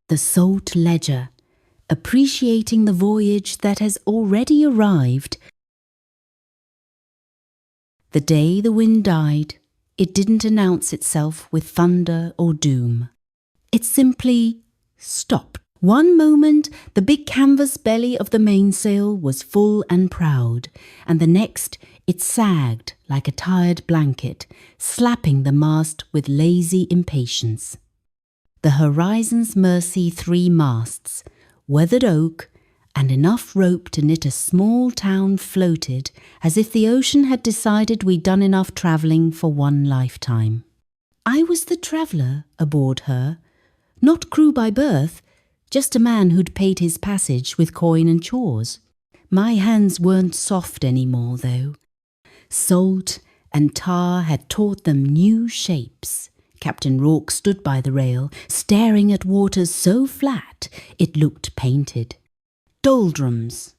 The salt ledger, appreciating the voyage that has already arrived. The day the wind died, it didn't announce itself with thunder or doom. It simply stopped. One moment, the big canvas belly of the mainsail was full and proud, and the next, it sagged like a tired blanket, slapping the mast with lazy impatience. The Horizon's Mercy 3 masts, weathered oak, and enough rope to knit a small town floated as if the ocean had decided we'd done enough travelling for one lifetime. I was the traveller aboard her, not crew by birth, just a man who'd paid his passage with coin and chores. My hands weren't soft anymore, though. Salt and tar had taught them new shapes. Captain Rourke stood by the rail, staring at waters so flat it looked painted. Doldrums,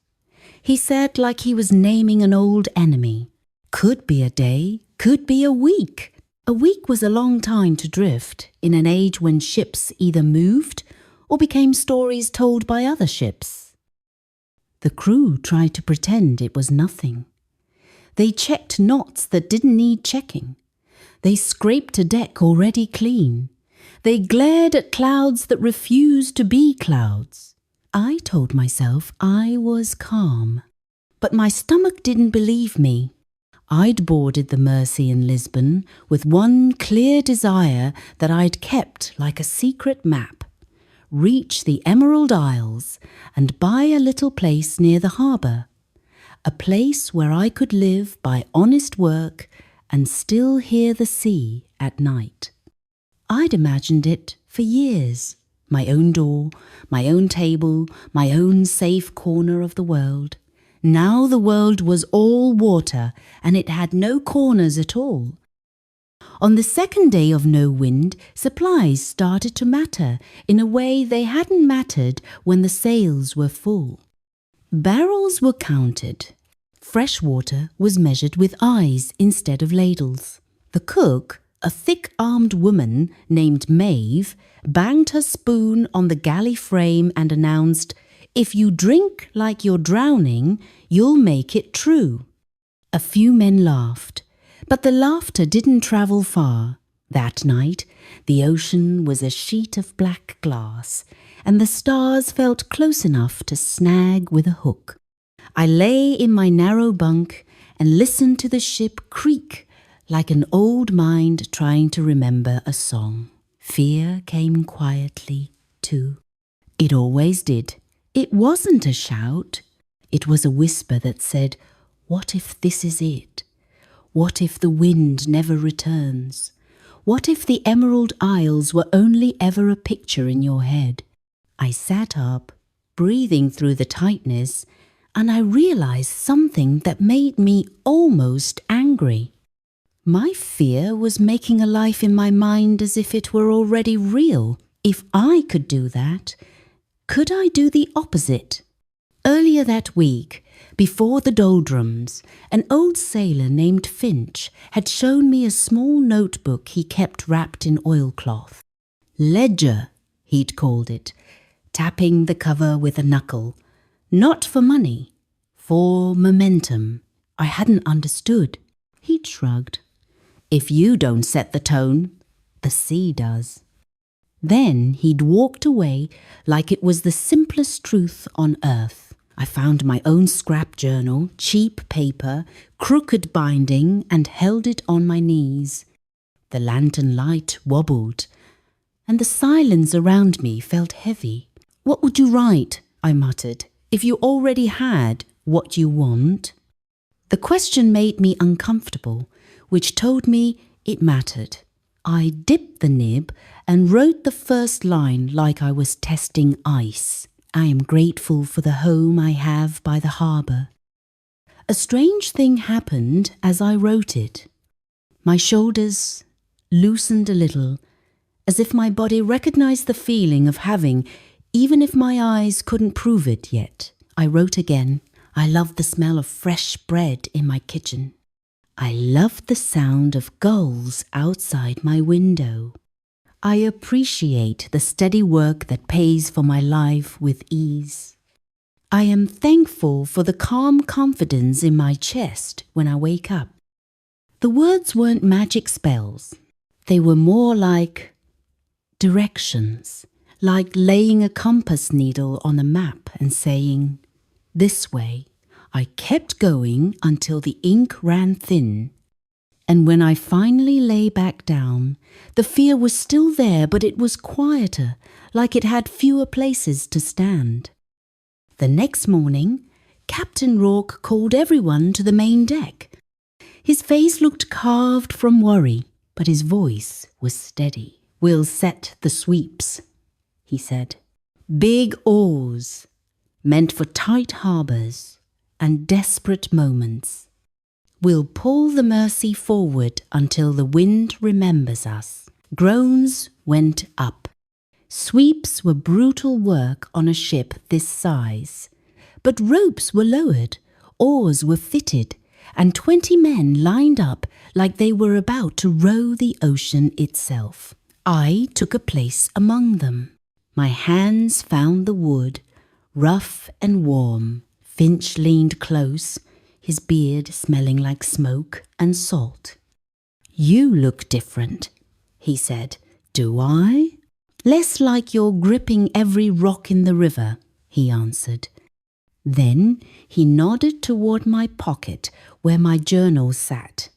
he said, like he was naming an old enemy. Could be a day, could be a week. A week was a long time to drift in an age when ships either moved or became stories told by other ships. The crew tried to pretend it was nothing. They checked knots that didn't need checking. They scraped a deck already clean. They glared at clouds that refused to be clouds. I told myself I was calm, but my stomach didn't believe me. I'd boarded the Mercy in Lisbon with one clear desire that I'd kept like a secret map. Reach the Emerald Isles and buy a little place near the harbour. A place where I could live by honest work and still hear the sea at night. I'd imagined it for years. My own door, my own table, my own safe corner of the world. Now the world was all water, and it had no corners at all. On the second day of no wind, supplies started to matter in a way they hadn't mattered when the sails were full. Barrels were counted. Fresh water was measured with eyes instead of ladles. The cook, a thick-armed woman named Maeve, banged her spoon on the galley frame and announced, "If you drink like you're drowning, you'll make it true." A few men laughed, but the laughter didn't travel far. That night, the ocean was a sheet of black glass, and the stars felt close enough to snag with a hook. I lay in my narrow bunk and listened to the ship creak like an old mind trying to remember a song. Fear came quietly, too. It always did. It wasn't a shout. It was a whisper that said, "What if this is it? What if the wind never returns? What if the Emerald Isles were only ever a picture in your head?" I sat up, breathing through the tightness, and I realized something that made me almost angry. My fear was making a life in my mind as if it were already real. If I could do that, could I do the opposite? Earlier that week, before the doldrums, an old sailor named Finch had shown me a small notebook he kept wrapped in oilcloth. Ledger, he'd called it, tapping the cover with a knuckle. Not for money, for momentum. I hadn't understood. He'd shrugged. If you don't set the tone, the sea does. Then he'd walked away like it was the simplest truth on earth. I found my own scrap journal, cheap paper, crooked binding, and held it on my knees. The lantern light wobbled, and the silence around me felt heavy. "What would you write?" I muttered. "If you already had what you want?" The question made me uncomfortable, which told me it mattered. I dipped the nib and wrote the first line like I was testing ice. "I am grateful for the home I have by the harbour." A strange thing happened as I wrote it. My shoulders loosened a little, as if my body recognized the feeling of having, even if my eyes couldn't prove it yet. I wrote again. I loved the smell of fresh bread in my kitchen. I loved the sound of gulls outside my window. I appreciate the steady work that pays for my life with ease. I am thankful for the calm confidence in my chest when I wake up. The words weren't magic spells. They were more like directions, like laying a compass needle on a map and saying, "This way." I kept going until the ink ran thin. And when I finally lay back down, the fear was still there, but it was quieter, like it had fewer places to stand. The next morning, Captain Rourke called everyone to the main deck. His face looked carved from worry, but his voice was steady. "We'll set the sweeps," he said. "Big oars, meant for tight harbours and desperate moments. We'll pull the Mercy forward until the wind remembers us." Groans went up. Sweeps were brutal work on a ship this size. But ropes were lowered, oars were fitted, and 20 men lined up like they were about to row the ocean itself. I took a place among them. My hands found the wood, rough and warm. Finch leaned close, his beard smelling like smoke and salt. "You look different," he said. "Do I?" "Less like you're gripping every rock in the river," he answered. Then he nodded toward my pocket where my journal sat.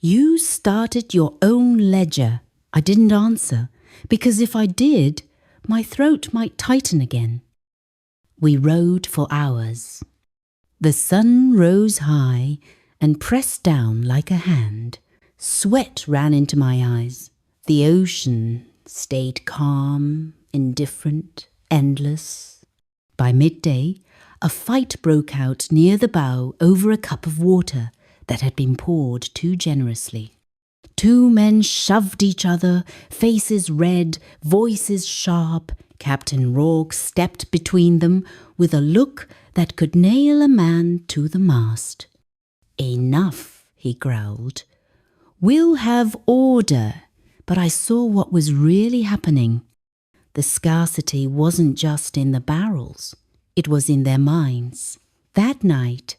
"You started your own ledger." I didn't answer, because if I did, my throat might tighten again. We rowed for hours. The sun rose high and pressed down like a hand. Sweat ran into my eyes. The ocean stayed calm, indifferent, endless. By midday, a fight broke out near the bow over a cup of water that had been poured too generously. 2 men shoved each other, faces red, voices sharp. Captain Rourke stepped between them with a look that could nail a man to the mast. "Enough," he growled. "We'll have order." But I saw what was really happening. The scarcity wasn't just in the barrels. It was in their minds. That night,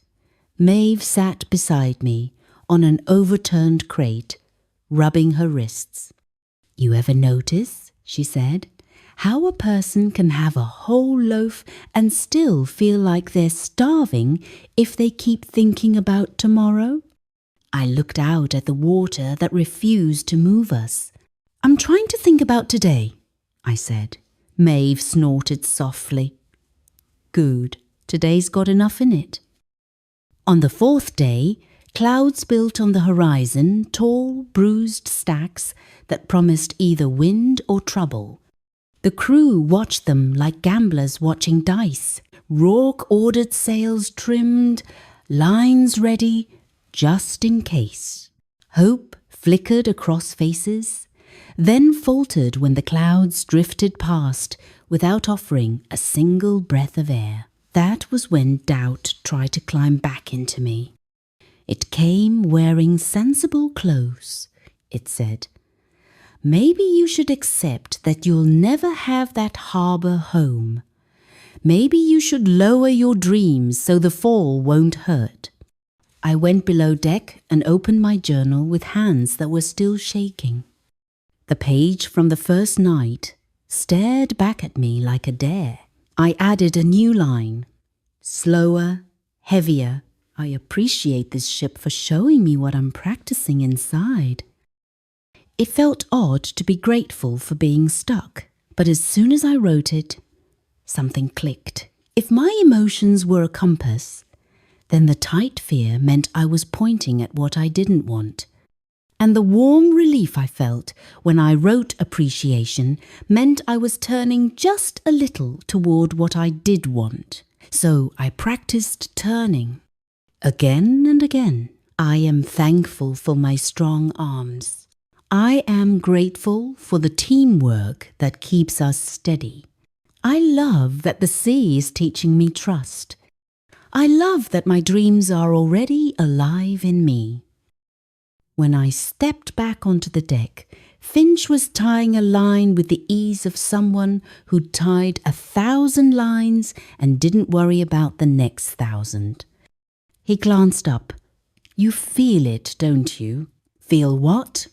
Maeve sat beside me on an overturned crate, rubbing her wrists. "You ever notice," she said, "how a person can have a whole loaf and still feel like they're starving if they keep thinking about tomorrow?" I looked out at the water that refused to move us. "I'm trying to think about today," I said. Maeve snorted softly. "Good, today's got enough in it." On the 4th day, clouds built on the horizon tall, bruised stacks that promised either wind or trouble. The crew watched them like gamblers watching dice. Rourke ordered sails trimmed, lines ready, just in case. Hope flickered across faces, then faltered when the clouds drifted past without offering a single breath of air. That was when doubt tried to climb back into me. It came wearing sensible clothes, it said. "Maybe you should accept that you'll never have that harbour home. Maybe you should lower your dreams so the fall won't hurt." I went below deck and opened my journal with hands that were still shaking. The page from the first night stared back at me like a dare. I added a new line. "Slower, heavier. I appreciate this ship for showing me what I'm practicing inside." It felt odd to be grateful for being stuck, but as soon as I wrote it, something clicked. If my emotions were a compass, then the tight fear meant I was pointing at what I didn't want. And the warm relief I felt when I wrote appreciation meant I was turning just a little toward what I did want. So I practiced turning. Again and again, I am thankful for my strong arms. I am grateful for the teamwork that keeps us steady. I love that the sea is teaching me trust. I love that my dreams are already alive in me. When I stepped back onto the deck, Finch was tying a line with the ease of someone who'd tied 1,000 lines and didn't worry about the next 1,000. He glanced up. "You feel it, don't you?" "Feel what?"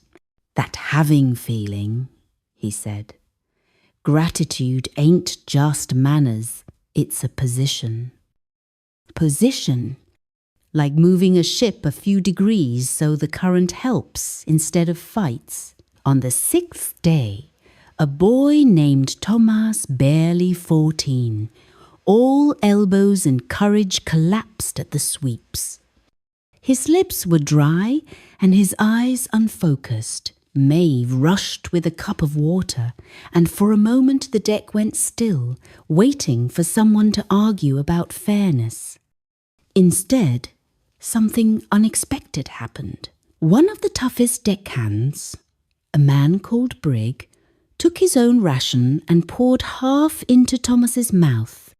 "That having feeling," he said. "Gratitude ain't just manners, it's a position." Position? Like moving a ship a few degrees so the current helps instead of fights. On the 6th day, a boy named Thomas, barely 14, all elbows and courage collapsed at the sweeps. His lips were dry and his eyes unfocused. Maeve rushed with a cup of water, and for a moment the deck went still, waiting for someone to argue about fairness. Instead, something unexpected happened. One of the toughest deckhands, a man called Brigg, took his own ration and poured half into Thomas's mouth.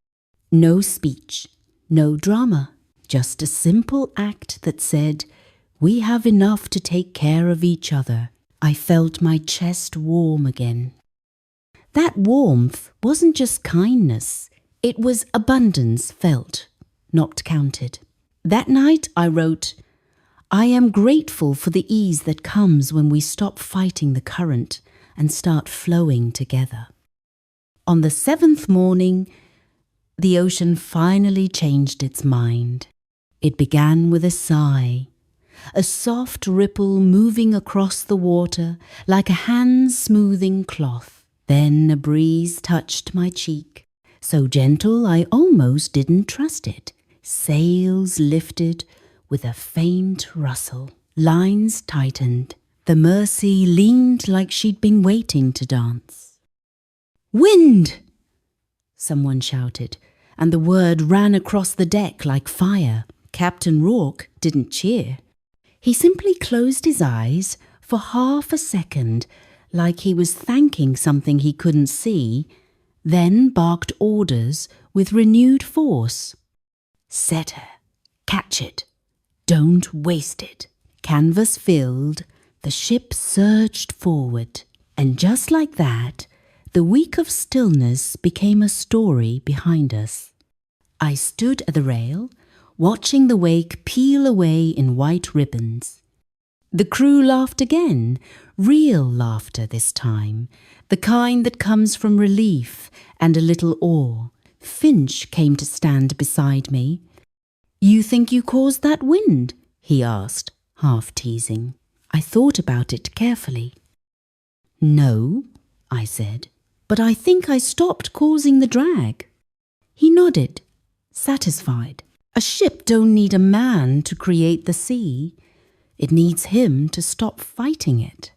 No speech, no drama, just a simple act that said, "We have enough to take care of each other." I felt my chest warm again. That warmth wasn't just kindness, it was abundance felt, not counted. That night I wrote, "I am grateful for the ease that comes when we stop fighting the current and start flowing together." On the 7th morning, the ocean finally changed its mind. It began with a sigh, a soft ripple moving across the water like a hand smoothing cloth. Then a breeze touched my cheek, so gentle I almost didn't trust it. Sails lifted with a faint rustle. Lines tightened. The Mercy leaned like she'd been waiting to dance. "Wind!" someone shouted, and the word ran across the deck like fire. Captain Rourke didn't cheer. He simply closed his eyes for half a second, like he was thanking something he couldn't see, then barked orders with renewed force. "Set her. Catch it. Don't waste it." Canvas filled, the ship surged forward, and just like that, the week of stillness became a story behind us. I stood at the rail, watching the wake peel away in white ribbons. The crew laughed again, real laughter this time, the kind that comes from relief and a little awe. Finch came to stand beside me. "You think you caused that wind?" he asked, half teasing. I thought about it carefully. "No," I said, "but I think I stopped causing the drag." He nodded, satisfied. A ship don't need a man to create the sea. It needs him to stop fighting it.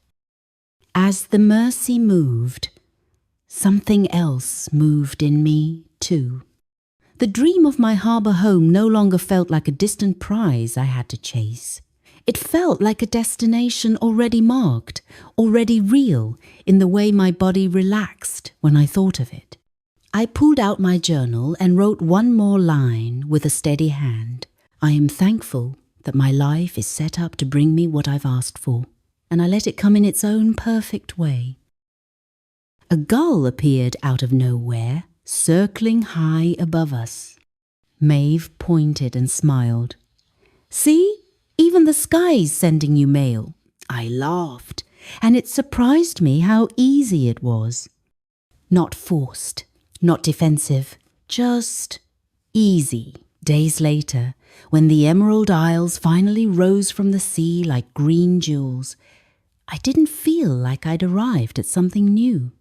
As the Mercy moved, something else moved in me too. The dream of my harbour home no longer felt like a distant prize I had to chase. It felt like a destination already marked, already real, in the way my body relaxed when I thought of it. I pulled out my journal and wrote one more line with a steady hand. I am thankful that my life is set up to bring me what I've asked for, and I let it come in its own perfect way. A gull appeared out of nowhere, circling high above us. Maeve pointed and smiled. "See? Even the sky's sending you mail." I laughed, and it surprised me how easy it was. Not forced, not defensive, just easy. Days later, when the Emerald Isles finally rose from the sea like green jewels, I didn't feel like I'd arrived at something new.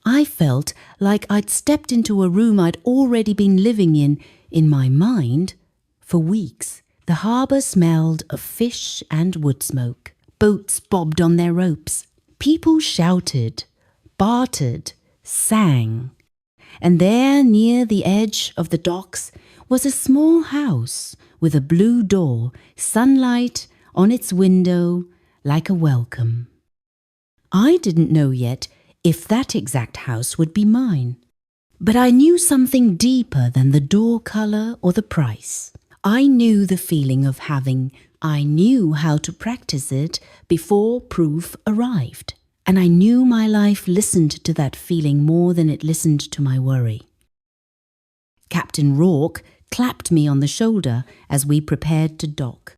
I felt like I'd stepped into a room I'd already been living in my mind, for weeks. The harbour smelled of fish and wood smoke. Boats bobbed on their ropes. People shouted, bartered, sang. And there, near the edge of the docks, was a small house with a blue door, sunlight on its window like a welcome. I didn't know yet if that exact house would be mine, but I knew something deeper than the door colour or the price. I knew the feeling of having. I knew how to practice it before proof arrived. and I knew my life listened to that feeling more than it listened to my worry. Captain Rourke clapped me on the shoulder as we prepared to dock.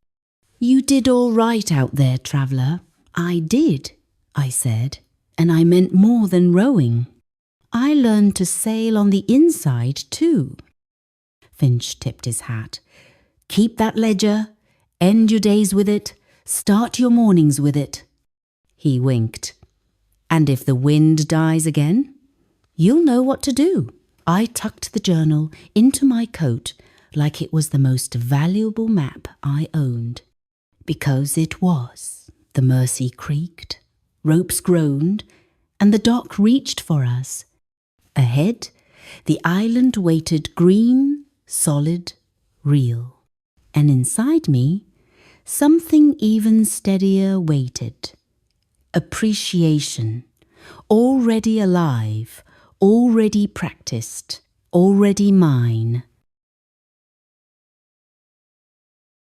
"You did all right out there, traveller." "I did," I said, "and I meant more than rowing. I learned to sail on the inside too." Finch tipped his hat. "Keep that ledger, end your days with it, start your mornings with it." He winked. "And if the wind dies again, you'll know what to do." I tucked the journal into my coat like it was the most valuable map I owned. Because it was. The Mersey creaked, ropes groaned, and the dock reached for us. Ahead, the island waited green, solid, real. And inside me, something even steadier waited. Appreciation, already alive, already practiced, already mine.